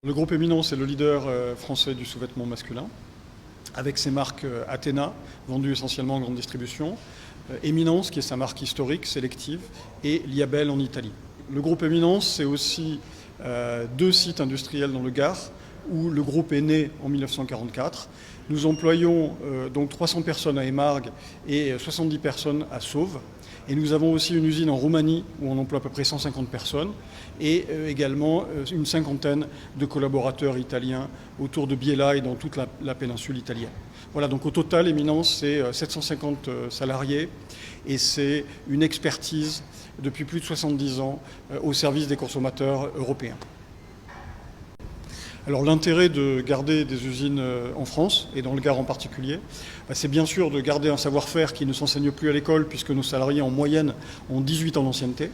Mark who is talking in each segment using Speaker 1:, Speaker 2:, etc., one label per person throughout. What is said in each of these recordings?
Speaker 1: Le groupe Éminence est le leader français du sous-vêtement masculin, avec ses marques Athéna, vendues essentiellement en grande distribution, Éminence, qui est sa marque historique, sélective, et Liabel en Italie. Le groupe Éminence, c'est aussi 2 sites industriels dans le Gard, où le groupe est né en 1944. Nous employons donc 300 personnes à Émargues et 70 personnes à Sauve. Et nous avons aussi une usine en Roumanie où on emploie à peu près 150 personnes et également une cinquantaine de collaborateurs italiens autour de Biella et dans toute la péninsule italienne. Voilà, donc au total, Éminence, c'est 750 salariés et c'est une expertise depuis plus de 70 ans au service des consommateurs européens. Alors l'intérêt de garder des usines en France, et dans le Gard en particulier, c'est bien sûr de garder un savoir-faire qui ne s'enseigne plus à l'école, puisque nos salariés en moyenne ont 18 ans d'ancienneté,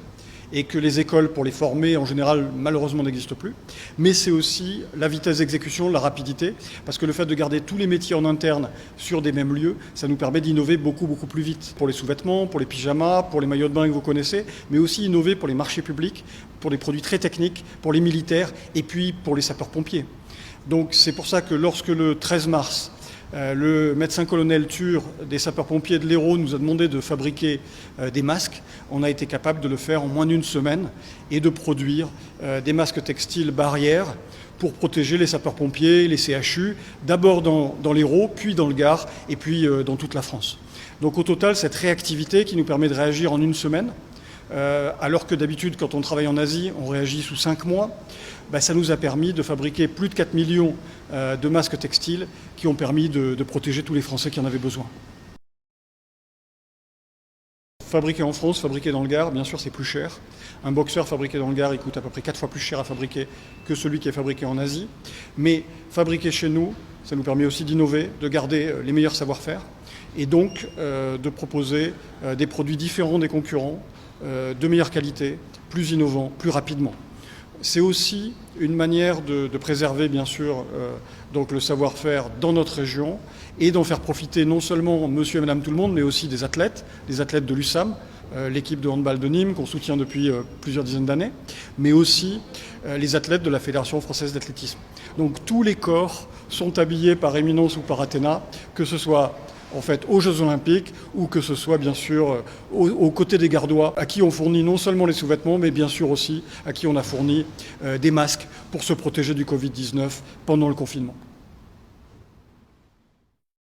Speaker 1: et que les écoles pour les former en général malheureusement n'existent plus. Mais c'est aussi la vitesse d'exécution, la rapidité, parce que le fait de garder tous les métiers en interne sur des mêmes lieux, ça nous permet d'innover beaucoup plus vite. Pour les sous-vêtements, pour les pyjamas, pour les maillots de bain que vous connaissez, mais aussi innover pour les marchés publics, pour des produits très techniques, pour les militaires et puis pour les sapeurs-pompiers. Donc c'est pour ça que lorsque le 13 mars, le médecin-colonel Tur des sapeurs-pompiers de l'Hérault nous a demandé de fabriquer des masques. On a été capable de le faire en moins d'1 semaine et de produire des masques textiles barrières pour protéger les sapeurs-pompiers, les CHU, d'abord dans l'Hérault, puis dans le Gard et puis dans toute la France. Donc au total, cette réactivité qui nous permet de réagir en 1 semaine, alors que d'habitude, quand on travaille en Asie, on réagit sous 5 mois, ça nous a permis de fabriquer plus de 4 millions de masques textiles qui ont permis de protéger tous les Français qui en avaient besoin. Fabriqué en France, fabriqué dans le Gard, bien sûr c'est plus cher. Un boxeur fabriqué dans le Gard, il coûte à peu près 4 fois plus cher à fabriquer que celui qui est fabriqué en Asie. Mais fabriqué chez nous, ça nous permet aussi d'innover, de garder les meilleurs savoir-faire et donc de proposer des produits différents des concurrents, de meilleure qualité, plus innovants, plus rapidement. C'est aussi une manière de préserver bien sûr donc le savoir-faire dans notre région et d'en faire profiter non seulement monsieur et madame tout le monde, mais aussi des athlètes de l'USAM, l'équipe de handball de Nîmes qu'on soutient depuis plusieurs dizaines d'années, mais aussi les athlètes de la Fédération française d'athlétisme. Donc tous les corps sont habillés par Éminence ou par Athéna, que ce soit en fait aux Jeux Olympiques ou que ce soit bien sûr aux côtés des Gardois à qui on fournit non seulement les sous-vêtements mais bien sûr aussi à qui on a fourni des masques pour se protéger du Covid-19 pendant le confinement.